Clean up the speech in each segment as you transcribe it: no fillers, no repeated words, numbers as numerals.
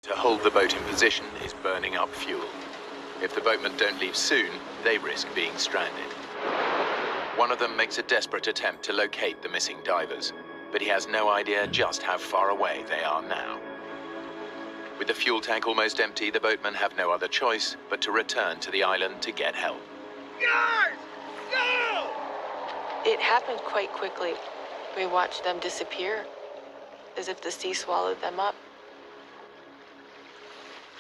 To hold the boat in position is burning up fuel. If the boatmen don't leave soon, they risk being stranded. One of them makes a desperate attempt to locate the missing divers, but he has no idea just how far away they are now. With the fuel tank almost empty, the boatmen have no other choice but to return to the island to get help. Guys! Go! It happened quite quickly. We watched them disappear, as if the sea swallowed them up.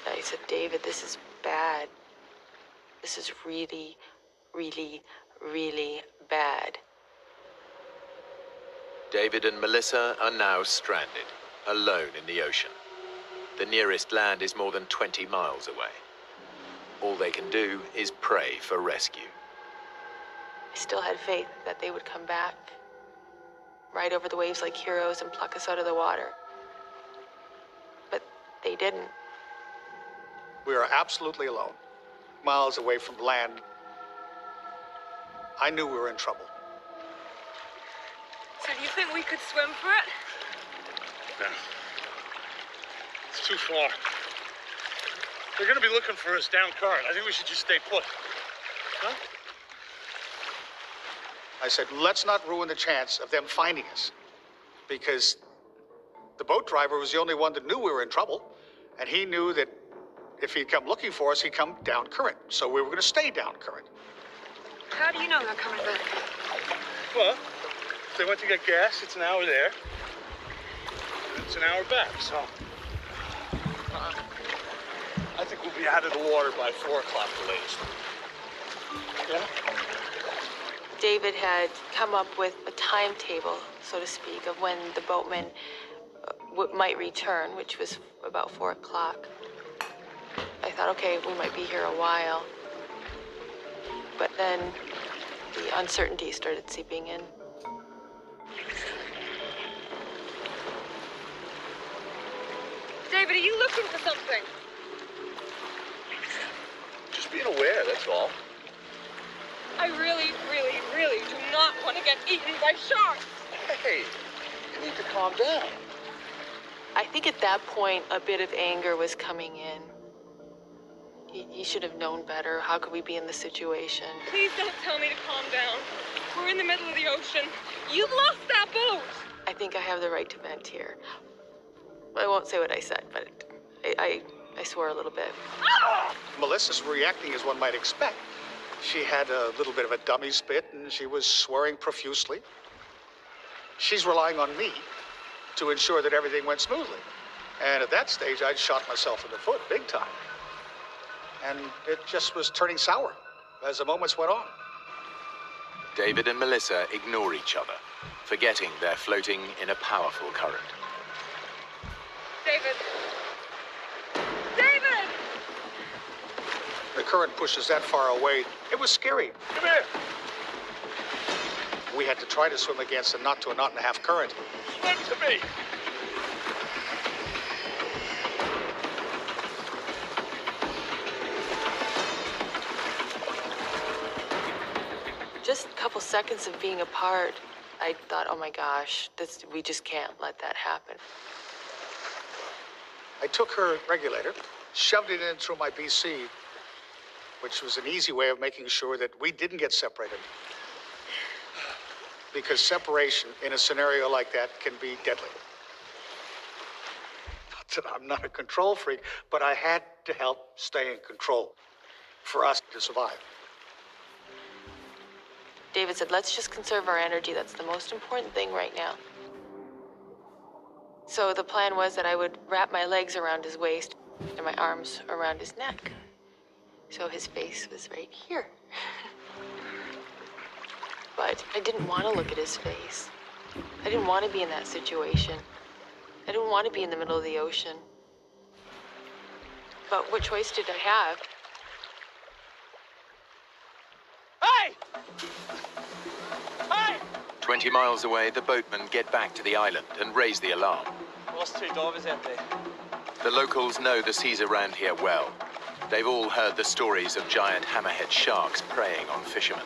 I said, David, this is bad. This is really, really, really bad. David and Melissa are now stranded, alone in the ocean. The nearest land is more than 20 miles away. All they can do is pray for rescue. I still had faith that they would come back, ride over the waves like heroes and pluck us out of the water. But they didn't. We are absolutely alone, miles away from land. I knew we were in trouble. So do you think we could swim for it? No. It's too far. They're gonna be looking for us down current. I think we should just stay put. Huh? I said, let's not ruin the chance of them finding us. Because the boat driver was the only one that knew we were in trouble. And he knew that if he'd come looking for us, he'd come down current. So we were going to stay down current. How do you know they're coming back? Well, if they went to get gas, it's an hour there. And it's an hour back, so... I think we'll be out of the water by 4 o'clock the latest. Yeah? David had come up with a timetable, so to speak, of when the boatmen might return, which was about 4 o'clock. I thought, okay, we might be here a while. But then the uncertainty started seeping in. David, are you looking for something? Just being aware, that's all. I really, really, really do not want to get eaten by sharks. Hey, you need to calm down. I think at that point, a bit of anger was coming in. He should have known better. How could we be in this situation? Please don't tell me to calm down. We're in the middle of the ocean. You've lost that boat. I think I have the right to vent here. I won't say what I said, but I swore a little bit. Melissa's reacting as one might expect. She had a little bit of a dummy spit, and she was swearing profusely. She's relying on me to ensure that everything went smoothly. And at that stage, I'd shot myself in the foot big time. And it just was turning sour as the moments went on. David and Melissa ignore each other, forgetting they're floating in a powerful current. David! David! The current pushes that far away. It was scary. Come here. We had to try to swim against a knot to a knot and a half current. Swim to me. Just a couple seconds of being apart, I thought, oh my gosh, we just can't let that happen. I took her regulator, shoved it in through my BC, which was an easy way of making sure that we didn't get separated. Because separation in a scenario like that can be deadly. Not that I'm not a control freak, but I had to help stay in control for us to survive. David said, let's just conserve our energy. That's the most important thing right now. So the plan was that I would wrap my legs around his waist and my arms around his neck. So his face was right here. But I didn't want to look at his face. I didn't want to be in that situation. I didn't want to be in the middle of the ocean. But what choice did I have? Hey! Hey! 20 miles away, the boatmen get back to the island and raise the alarm. Lost 2 divers out there. The locals know the seas around here well. They've all heard the stories of giant hammerhead sharks preying on fishermen.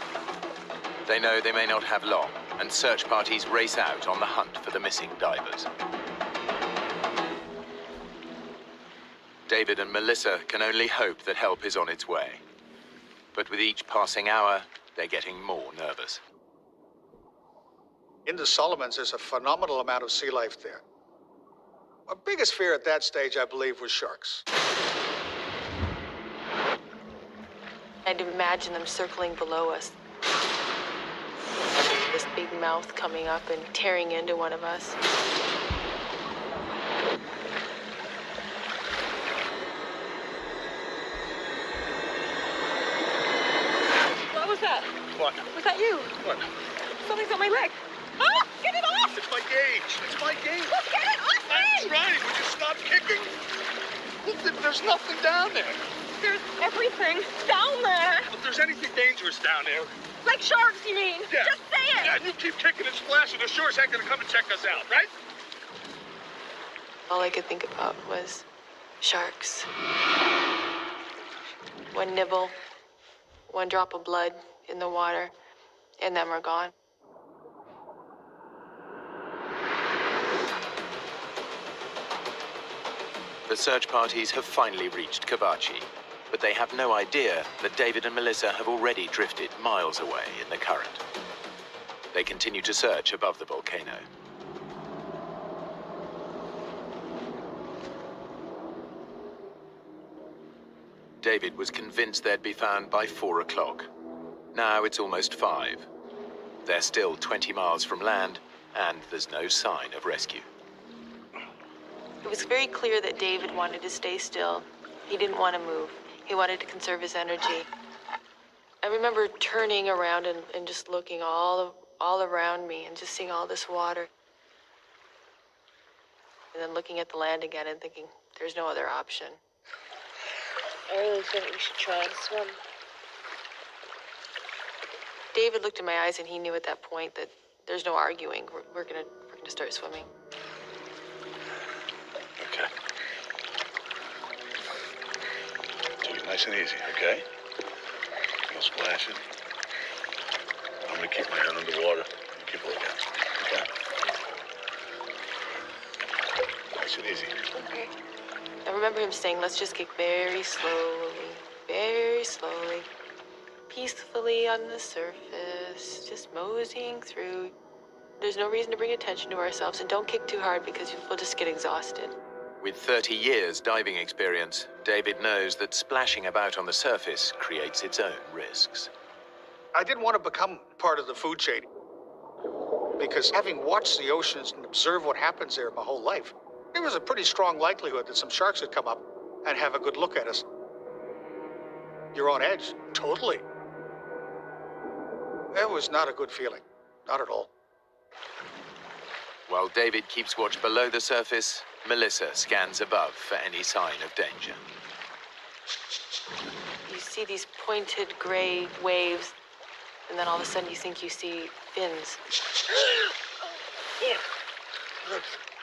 They know they may not have long, and search parties race out on the hunt for the missing divers. David and Melissa can only hope that help is on its way. But with each passing hour, they're getting more nervous. In the Solomons, there's a phenomenal amount of sea life there. Our biggest fear at that stage, I believe, was sharks. I'd imagine them circling below us. This big mouth coming up and tearing into one of us. What was that? What? Was that you? What? Something's on my leg. Ah! Get it off! It's my gauge. It's my gauge. Get it off I'm me! trying. Would you stop kicking? Look, there's nothing down there. There's everything down there. If there's anything dangerous down there, Like sharks, you mean? yeah. Just say it! Yeah, and you keep kicking and splashing, the shores ain't gonna come and check us out, right? All I could think about was sharks. One nibble, one drop of blood in the water, and then we're gone. The search parties have finally reached Kavachi, but they have no idea that David and Melissa have already drifted miles away in the current. They continue to search above the volcano. David was convinced they'd be found by 4 o'clock. Now it's almost 5. They're still 20 miles from land, and there's no sign of rescue. It was very clear that David wanted to stay still. He didn't want to move. He wanted to conserve his energy. I remember turning around and just looking all around me and just seeing all this water. And then looking at the land again and thinking, there's no other option. I really think we should try and swim. David looked in my eyes and he knew at that point that there's no arguing. We're gonna start swimming. Okay. Take it nice and easy, okay? No splashing. I'm gonna keep my head underwater. You keep looking. Okay? Nice and easy. Okay. I remember him saying, let's just kick very slowly, peacefully on the surface, just moseying through. There's no reason to bring attention to ourselves, and don't kick too hard because we'll just get exhausted. With 30 years diving experience, David knows that splashing about on the surface creates its own risks. I didn't want to become part of the food chain because having watched the oceans and observed what happens there my whole life, there was a pretty strong likelihood that some sharks would come up and have a good look at us. You're on edge, totally. That was not a good feeling, not at all. While David keeps watch below the surface, Melissa scans above for any sign of danger. You see these pointed gray waves, and then all of a sudden you think you see fins.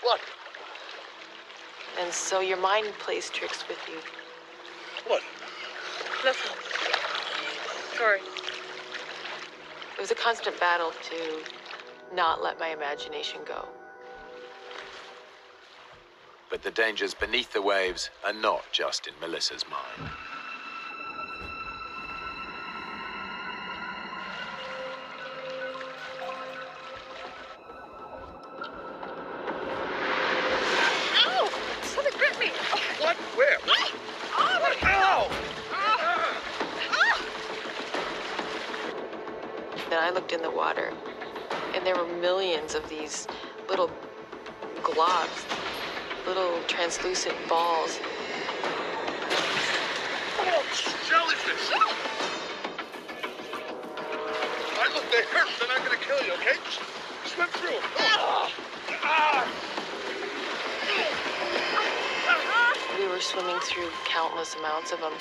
What? And so your mind plays tricks with you. What? Listen. Sorry. It was a constant battle to not let my imagination go. But the dangers beneath the waves are not just in Melissa's mind. Ow! Something bit me. What? Where? Oh, What? Ow! Then I looked in the water, and there were millions of these little globs, little translucent balls. Jellyfish! I look, they hurt. They're not gonna kill you, okay? Swim through. We were swimming through countless amounts of them.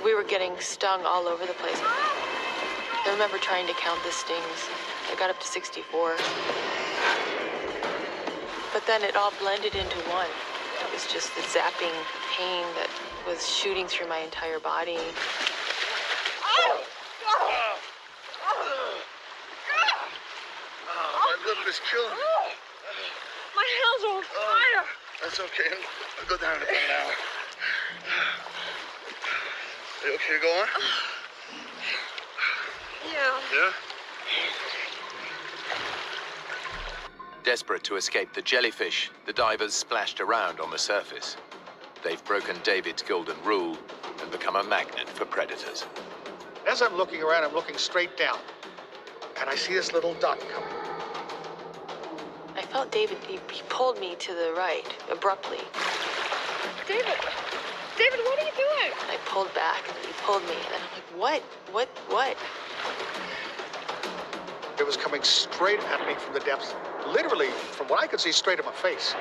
We were getting stung all over the place. I remember trying to count the stings. I got up to 64. But then it all blended into one. It was just the zapping pain that was shooting through my entire body. My liver is killing me. My hands are on fire. That's okay. I'll go down in about an hour. Are you okay to go on? Yeah. Yeah? Desperate to escape the jellyfish, the divers splashed around on the surface. They've broken David's golden rule and become a magnet for predators. As I'm looking around, I'm looking straight down, and I see this little dot coming. I felt David, he pulled me to the right, abruptly. David, what are you doing? I pulled back, and he pulled me, and I'm like, what? It was coming straight at me from the depths, literally, from what I could see, straight at my face.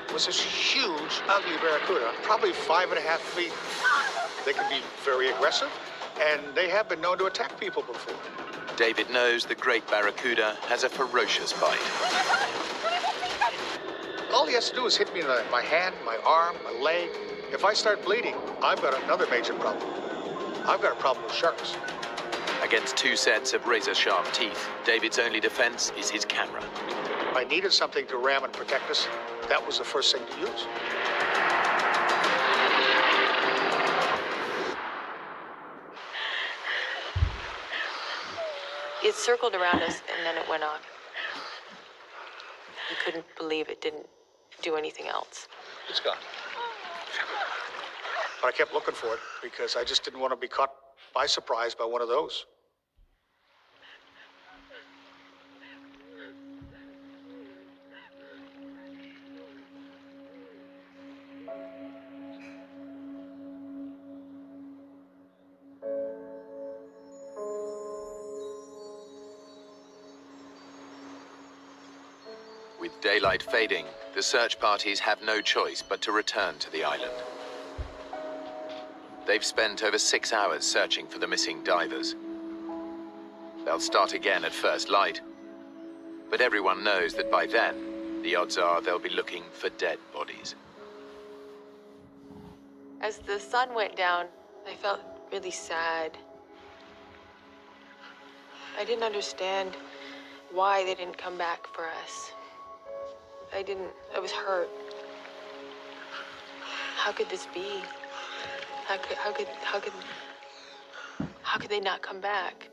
It was this huge, ugly barracuda, probably 5.5 feet. They can be very aggressive, and they have been known to attack people before. David knows the great barracuda has a ferocious bite. All he has to do is hit me in my hand, my arm, my leg. If I start bleeding, I've got another major problem. I've got a problem with sharks. Against 2 sets of razor-sharp teeth, David's only defense is his camera. I needed something to ram and protect us. That was the first thing to use. It circled around us, and then it went off. We couldn't believe it didn't do anything else. It's gone. But I kept looking for it because I just didn't want to be caught by surprise by one of those. With daylight fading, the search parties have no choice but to return to the island. They've spent over 6 hours searching for the missing divers. They'll start again at first light, but everyone knows that by then, the odds are they'll be looking for dead bodies. As the sun went down, I felt really sad. I didn't understand why they didn't come back for us. I was hurt. How could this be? How could they not come back?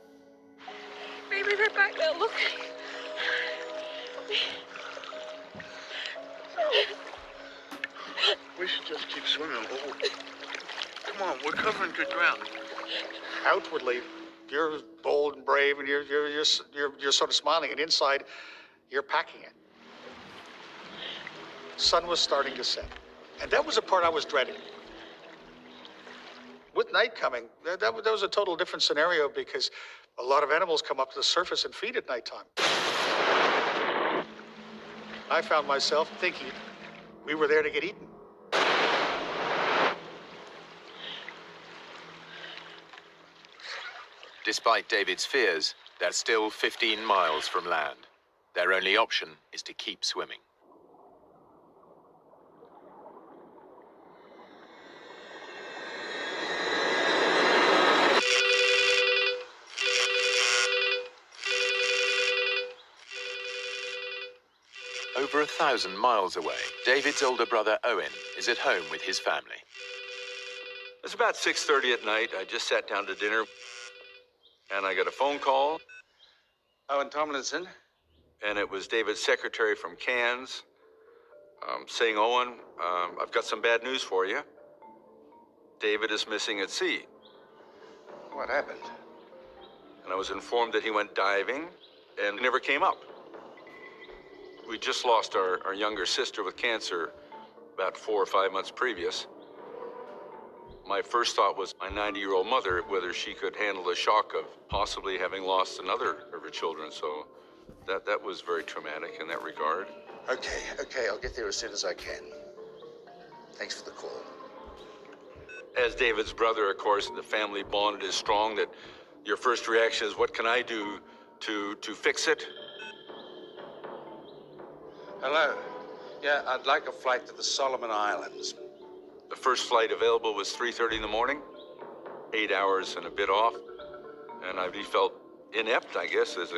Maybe they're back there looking. We should just keep swimming. Oh. Come on, we're covering good ground. Outwardly, you're bold and brave, and you're sort of smiling, and inside, you're packing it. Sun was starting to set, and that was the part I was dreading. With night coming, that was a total different scenario because a lot of animals come up to the surface and feed at nighttime. I found myself thinking we were there to get eaten. Despite David's fears, they're still 15 miles from land. Their only option is to keep swimming. Over 1,000 miles away, David's older brother Owen is at home with his family. It's about 6:30 at night. I just sat down to dinner, and I got a phone call. Owen Tomlinson. And it was David's secretary from Cairns saying, Owen, I've got some bad news for you. David is missing at sea. What happened? And I was informed that he went diving and never came up. We just lost our younger sister with cancer about 4 or 5 months previous. My first thought was my 90-year-old mother, whether she could handle the shock of possibly having lost another of her children. So that was very traumatic in that regard. Okay, I'll get there as soon as I can. Thanks for the call. As David's brother, of course, the family bond is strong, that your first reaction is, what can I do to fix it? Hello. Yeah, I'd like a flight to the Solomon Islands. The first flight available was 3:30 in the morning, 8 hours and a bit off. And I felt inept, I guess, as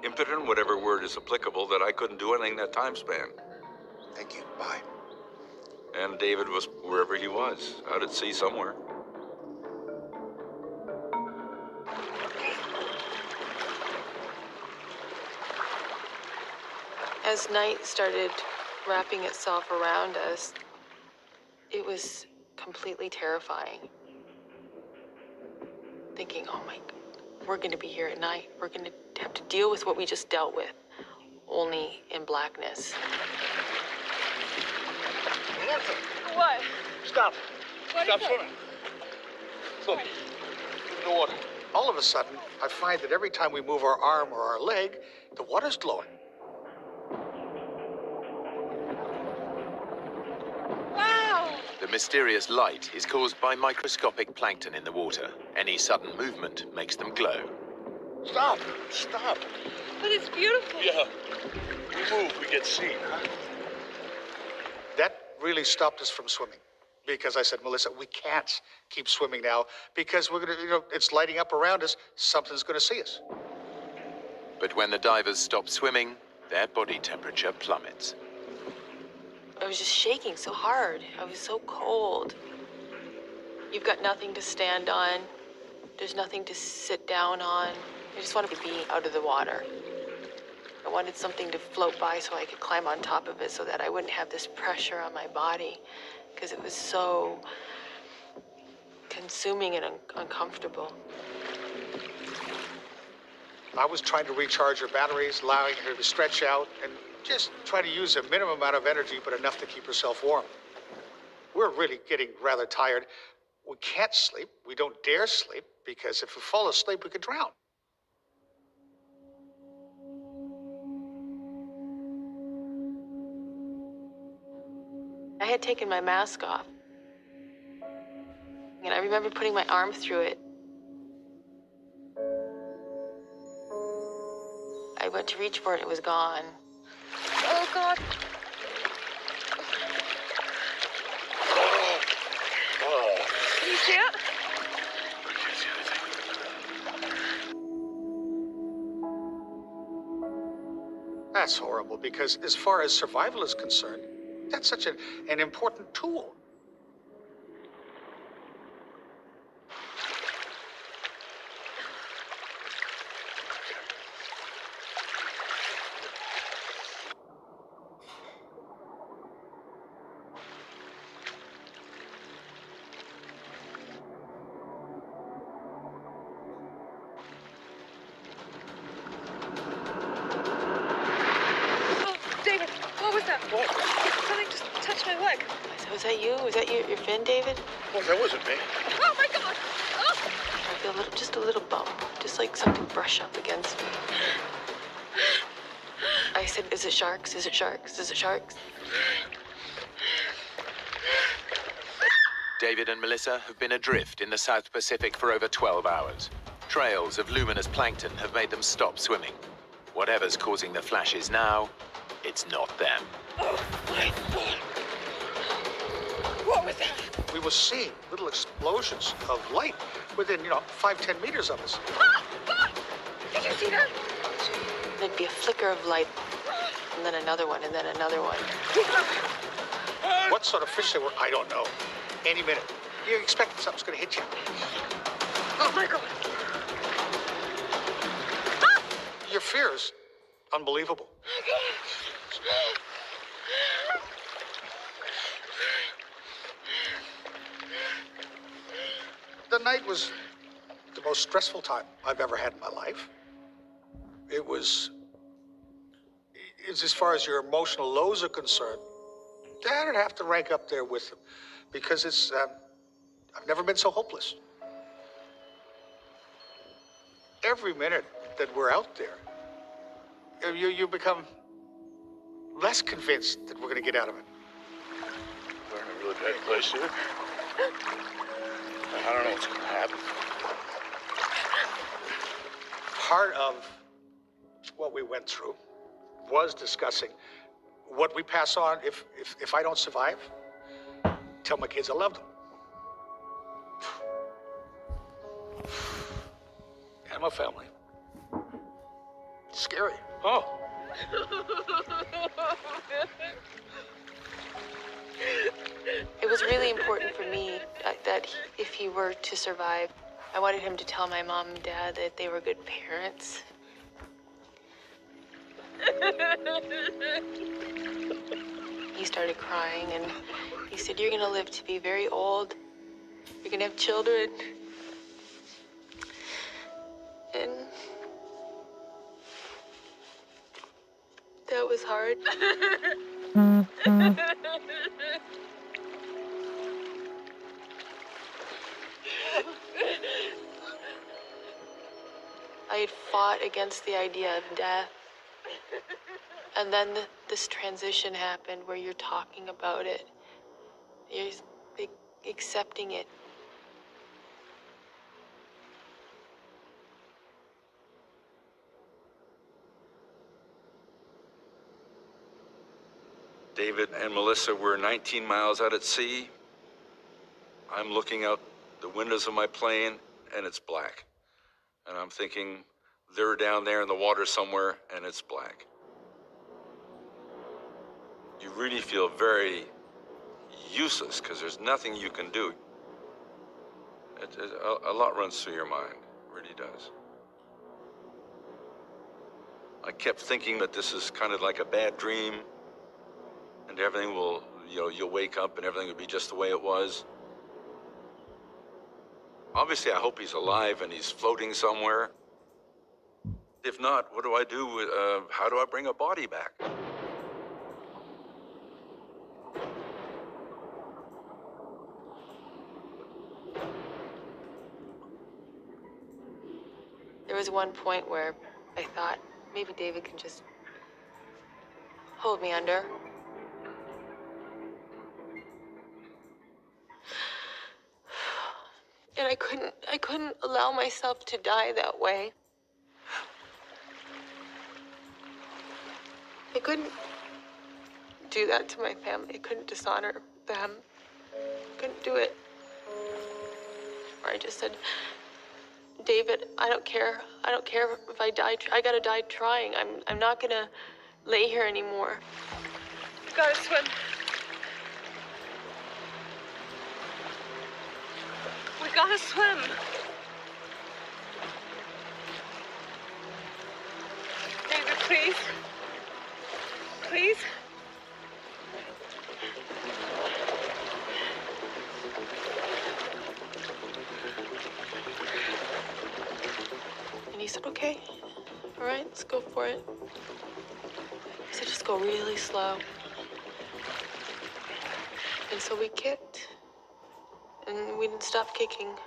impotent, whatever word is applicable, that I couldn't do anything that time span. Thank you. Bye. And David was wherever he was, out at sea somewhere. As night started wrapping itself around us, it was completely terrifying. Thinking, oh my, we're going to be here at night. We're going to have to deal with what we just dealt with, only in blackness. What? Stop. What Stop is it? swimming. Look. In the water. All of a sudden, I find that every time we move our arm or our leg, the water's glowing. Wow! The mysterious light is caused by microscopic plankton in the water. Any sudden movement makes them glow. Stop. Stop. But it's beautiful. Yeah. We move, we get seen, huh? That really stopped us from swimming. Because I said, Melissa, we can't keep swimming now because we're going to, it's lighting up around us. Something's going to see us. But when the divers stop swimming, their body temperature plummets. I was just shaking so hard. I was so cold. You've got nothing to stand on. There's nothing to sit down on. I just wanted to be out of the water. I wanted something to float by so I could climb on top of it so that I wouldn't have this pressure on my body because it was so consuming and uncomfortable. I was trying to recharge her batteries, allowing her to stretch out and just try to use a minimum amount of energy, but enough to keep herself warm. We're really getting rather tired. We can't sleep. We don't dare sleep because if we fall asleep, we could drown. I had taken my mask off. And I remember putting my arm through it. I went to reach for it, it was gone. Oh, God. Can you see it? I can't see anything. That's horrible because as far as survival is concerned, that's such an important tool. Oh, David, what was that? What? Something just touched my leg. Was that you? Was that your fin, David? Oh, that wasn't me. Oh, my God! Oh! I feel just a little bump, just like something brush up against me. I said, is it sharks? Is it sharks? Is it sharks? David and Melissa have been adrift in the South Pacific for over 12 hours. Trails of luminous plankton have made them stop swimming. Whatever's causing the flashes now, it's not them. Oh, my God. What was that? We were seeing little explosions of light within, 5-10 meters of us. Ah, God! Did you see that? There'd be a flicker of light, and then another one, and then another one. What sort of fish they were, I don't know. Any minute. You expect something's going to hit you. Oh, my God. Your fear is unbelievable. The night was the most stressful time I've ever had in my life. It's as far as your emotional lows are concerned, that'd have to rank up there with them because I've never been so hopeless. Every minute that we're out there, you become less convinced that we're going to get out of it. We're in a really bad place here. I don't know what's going to happen. Part of what we went through was discussing what we pass on if I don't survive. Tell my kids I love them. And my family. Scary. Oh. It was really important for me that if he were to survive, I wanted him to tell my mom and dad that they were good parents. He started crying and he said, "You're gonna live to be very old. You're gonna have children." And that was hard. I had fought against the idea of death. And then this transition happened where you're talking about it. You're accepting it. David and Melissa were 19 miles out at sea. I'm looking out the windows of my plane, and it's black. And I'm thinking, they're down there in the water somewhere, and it's black. You really feel very useless, because there's nothing you can do. A lot runs through your mind, it really does. I kept thinking that this is kind of like a bad dream, and everything will, you'll wake up and everything will be just the way it was. Obviously, I hope he's alive and he's floating somewhere. If not, what do I do? How do I bring a body back? There was one point where I thought maybe David can just hold me under. And I couldn't allow myself to die that way. I couldn't do that to my family. I couldn't dishonor them. I couldn't do it. Or I just said, "David, I don't care. I don't care if I die. I gotta die trying. I'm not gonna lay here anymore." Gotta swim. We gotta swim. David, please. Please. And he said, "Okay, all right, let's go for it." He said, "Just go really slow." And so we kicked, and we didn't stop kicking.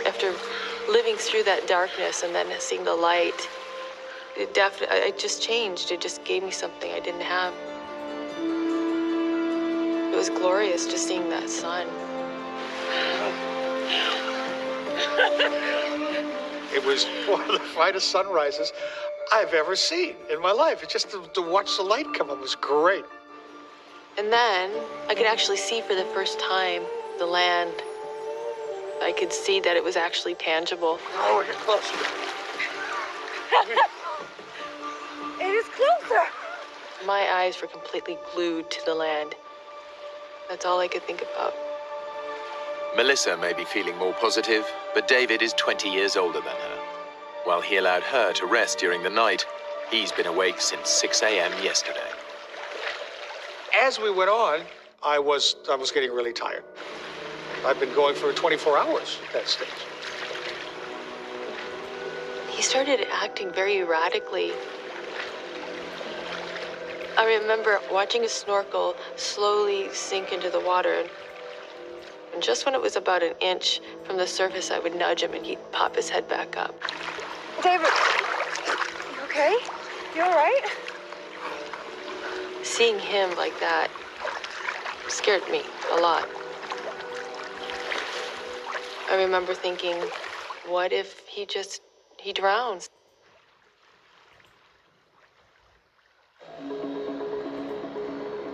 After living through that darkness and then seeing the light, it just changed. It just gave me something I didn't have. It was glorious just seeing that sun. It was one of the finest sunrises I've ever seen in my life. It just to watch the light come up was great. And then I could actually see for the first time the land. I could see that it was actually tangible. Oh, get closer. It is closer. My eyes were completely glued to the land. That's all I could think about. Melissa may be feeling more positive, but David is 20 years older than her. While he allowed her to rest during the night, he's been awake since 6 a.m. yesterday. As we went on, I was getting really tired. I'd been going for 24 hours at that stage. He started acting very erratically. I remember watching a snorkel slowly sink into the water. And just when it was about an inch from the surface, I would nudge him and he'd pop his head back up. David, you okay? You all right? Seeing him like that scared me a lot. I remember thinking, what if he drowns?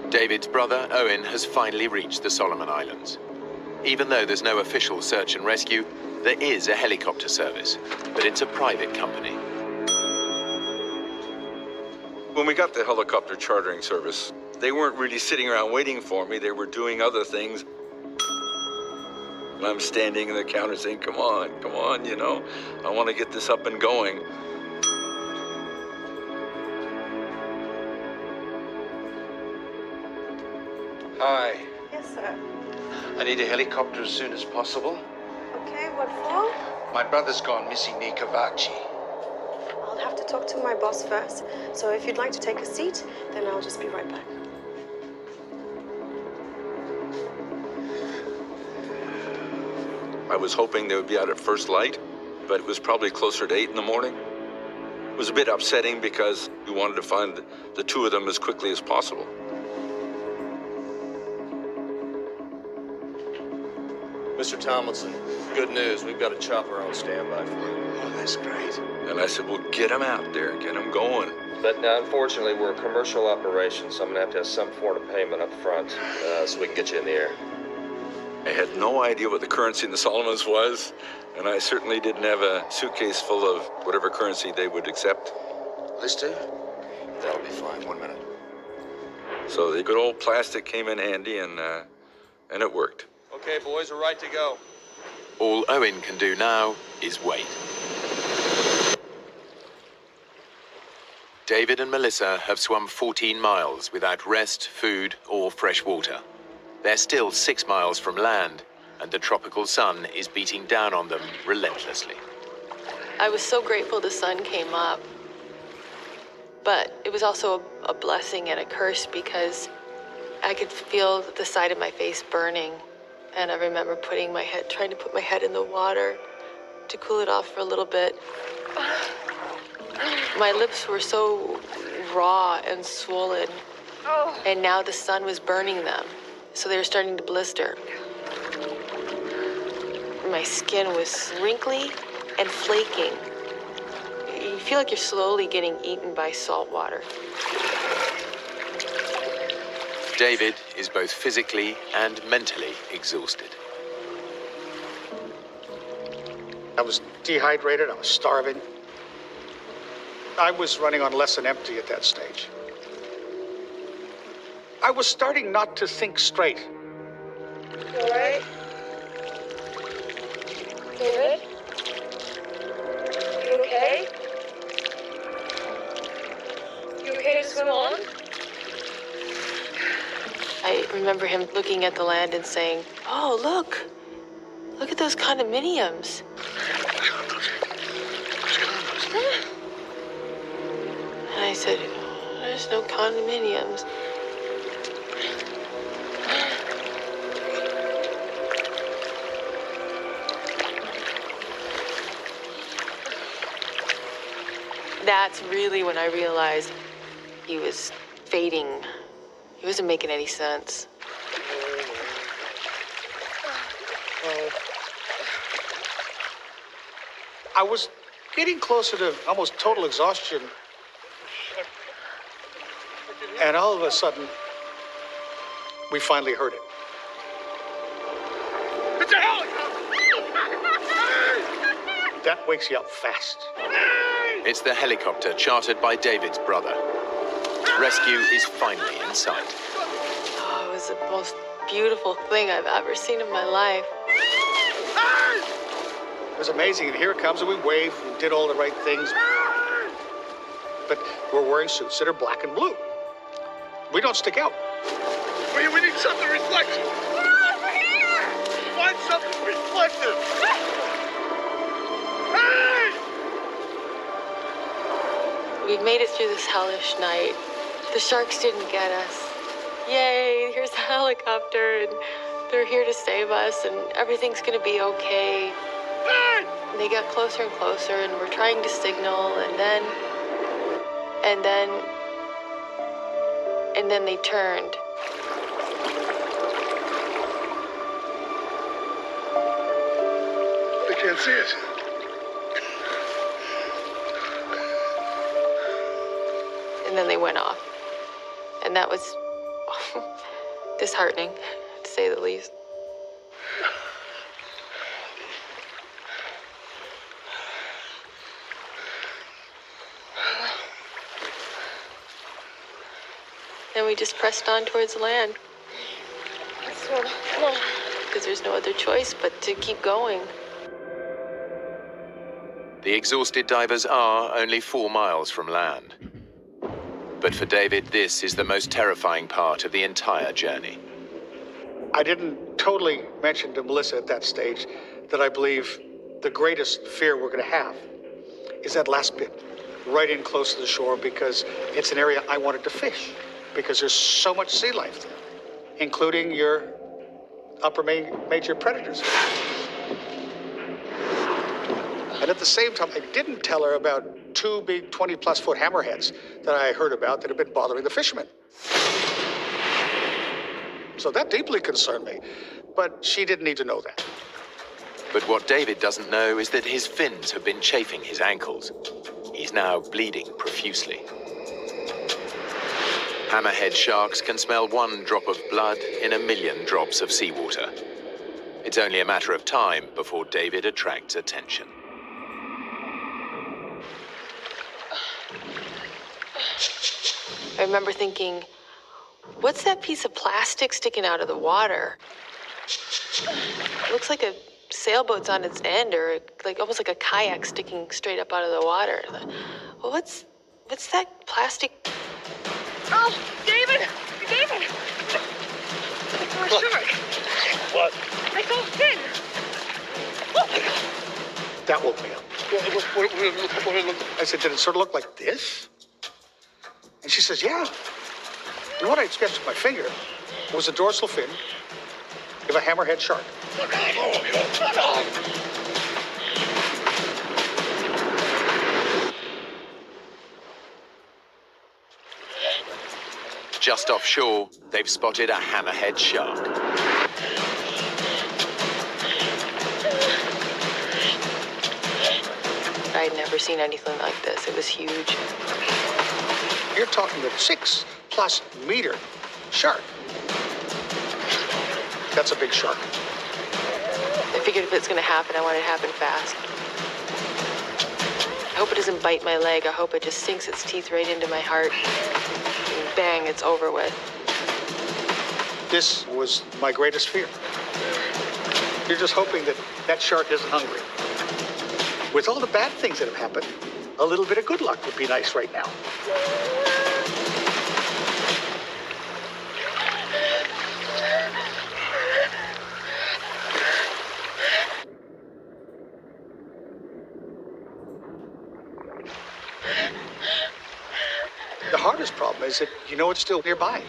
David's brother, Owen, has finally reached the Solomon Islands. Even though there's no official search and rescue, there is a helicopter service, but it's a private company. When we got the helicopter chartering service, they weren't really sitting around waiting for me. They were doing other things. And I'm standing in the counter saying, come on, you know, I want to get this up and going. Hi. Yes, sir. I need a helicopter as soon as possible. Okay, what for? My brother's gone missing near Kavachi. I'll have to talk to my boss first. So if you'd like to take a seat, then I'll just be right back. I was hoping they would be out at first light, but it was probably closer to 8 in the morning. It was a bit upsetting because we wanted to find the two of them as quickly as possible. Mr. Tomlinson, good news. We've got a chopper on standby for you. Oh, that's great. And I said, well, get them out there, get them going. But unfortunately, we're a commercial operation, so I'm going to have some form of payment up front so we can get you in the air. I had no idea what the currency in the Solomons was, and I certainly didn't have a suitcase full of whatever currency they would accept. This do? That'll be fine. 1 minute. So the good old plastic came in handy, and it worked. Okay, boys, we're right to go. All Owen can do now is wait. David and Melissa have swum 14 miles without rest, food, or fresh water. They're still 6 miles from land, and the tropical sun is beating down on them relentlessly. I was so grateful the sun came up. But it was also a blessing and a curse because I could feel the side of my face burning. And I remember trying to put my head in the water to cool it off for a little bit. My lips were so raw and swollen, and now the sun was burning them, so they were starting to blister. My skin was wrinkly and flaking. You feel like you're slowly getting eaten by salt water. David is both physically and mentally exhausted. I was dehydrated, I was starving. I was running on less than empty at that stage. I was starting not to think straight. You all right? David? You okay? You okay to swim on? I remember him looking at the land and saying, "Oh, look at those condominiums." And I said, "There's no condominiums." That's really when I realized he was fading. He wasn't making any sense. I was getting closer to almost total exhaustion. And all of a sudden, we finally heard it. It's a helicopter! That wakes you up fast. It's the helicopter chartered by David's brother. Rescue is finally in sight. Oh, it was the most beautiful thing I've ever seen in my life. It was amazing, and here it comes, and we waved and did all the right things. But we're wearing suits that are black and blue. We don't stick out. We need something reflective. Over here! Find something reflective. Hey! We've made it through this hellish night. The sharks didn't get us. Yay, here's the helicopter, and they're here to save us and everything's gonna be okay. And they got closer and closer and we're trying to signal and then they turned. They can't see us. And then they went off. And that was disheartening, to say the least. And we just pressed on towards land. So, come on. Because there's no other choice but to keep going. The exhausted divers are only 4 miles from land. But for David, this is the most terrifying part of the entire journey. I didn't totally mention to Melissa at that stage that I believe the greatest fear we're going to have is that last bit, right in close to the shore, because it's an area I wanted to fish, because there's so much sea life there, including your upper major predators. And at the same time, I didn't tell her about 2 big 20-plus foot hammerheads that I heard about that have been bothering the fishermen. So that deeply concerned me, but she didn't need to know that. But what David doesn't know is that his fins have been chafing his ankles. He's now bleeding profusely. Hammerhead sharks can smell 1 drop of blood in 1,000,000 drops of seawater. It's only a matter of time before David attracts attention. I remember thinking, what's that piece of plastic sticking out of the water? It looks like a sailboat's on its end, or like almost like a kayak sticking straight up out of the water. Well, what's that plastic? Oh, David! David! I saw a shark. What? I saw a fin. Oh my God. That woke me up. What? I said, did it sort of look like this? And she says, yeah. And what I sketched with my finger was a dorsal fin of a hammerhead shark. Just offshore, they've spotted a hammerhead shark. I'd never seen anything like this. It was huge. You're talking a 6+ meter shark. That's a big shark. I figured if it's gonna happen, I want it to happen fast. I hope it doesn't bite my leg. I hope it just sinks its teeth right into my heart. And bang, it's over with. This was my greatest fear. You're just hoping that that shark isn't hungry. With all the bad things that have happened, a little bit of good luck would be nice right now. The hardest problem is that you know it's still nearby.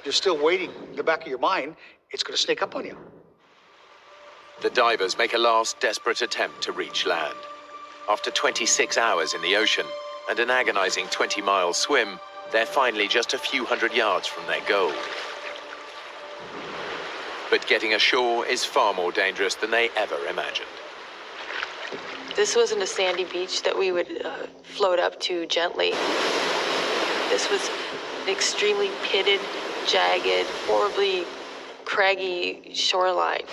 You're still waiting in the back of your mind, it's going to sneak up on you. The divers make a last desperate attempt to reach land. After 26 hours in the ocean and an agonizing 20-mile swim, they're finally just a few hundred yards from their goal. But getting ashore is far more dangerous than they ever imagined. This wasn't a sandy beach that we would float up to gently. This was an extremely pitted, jagged, horribly craggy shoreline.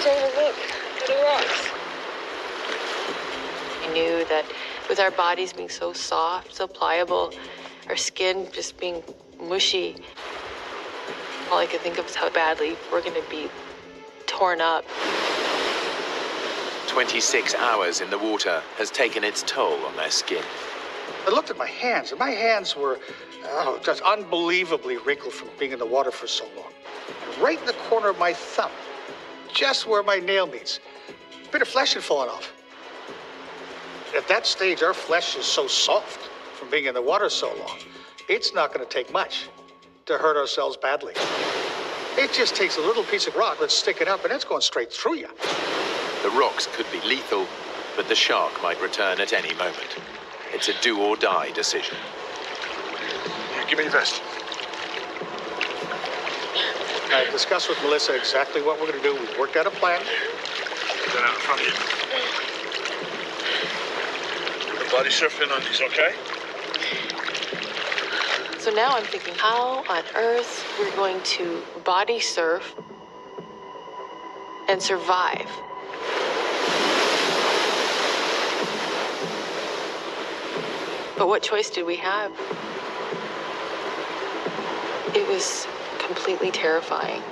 David, look at the rocks. I knew that with our bodies being so soft, so pliable, our skin just being mushy, all I could think of is how badly we're going to be torn up. 26 hours in the water has taken its toll on their skin. I looked at my hands, and my hands were just unbelievably wrinkled from being in the water for so long. And right in the corner of my thumb, just where my nail meets, a bit of flesh had fallen off. At that stage, our flesh is so soft from being in the water so long, it's not going to take much to hurt ourselves badly. It just takes a little piece of rock, let's stick it up, and it's going straight through you. The rocks could be lethal, but the shark might return at any moment. It's a do-or-die decision. Here, give me your vest. I discussed with Melissa exactly what we're going to do. We've worked out a plan. Put that out in front of you. The body surfing on these, okay? So now I'm thinking, how on earth we're going to body surf and survive? But what choice did we have? It was completely terrifying.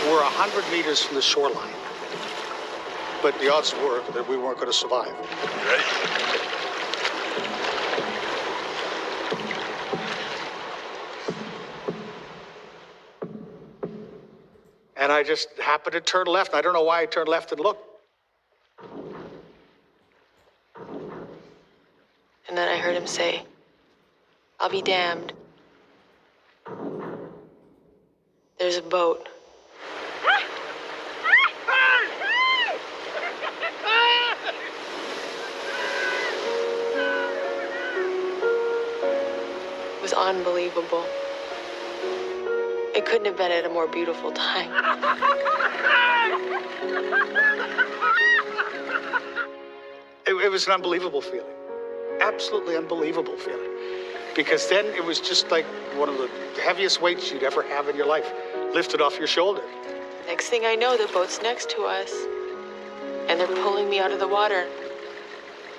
We're 100 meters from the shoreline. But the odds were that we weren't going to survive. You ready? And I just happened to turn left. I don't know why I turned left and looked. And then I heard him say, "I'll be damned. There's a boat." It was unbelievable. It couldn't have been at a more beautiful time. It was an unbelievable feeling. Absolutely unbelievable feeling. Because then it was just like one of the heaviest weights you'd ever have in your life lifted off your shoulder. Next thing I know, the boat's next to us. And they're pulling me out of the water.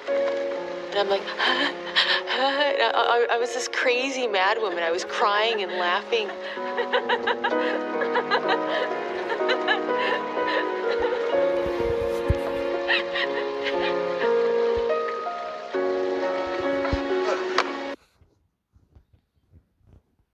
And I'm like, I was this crazy mad woman. I was crying and laughing.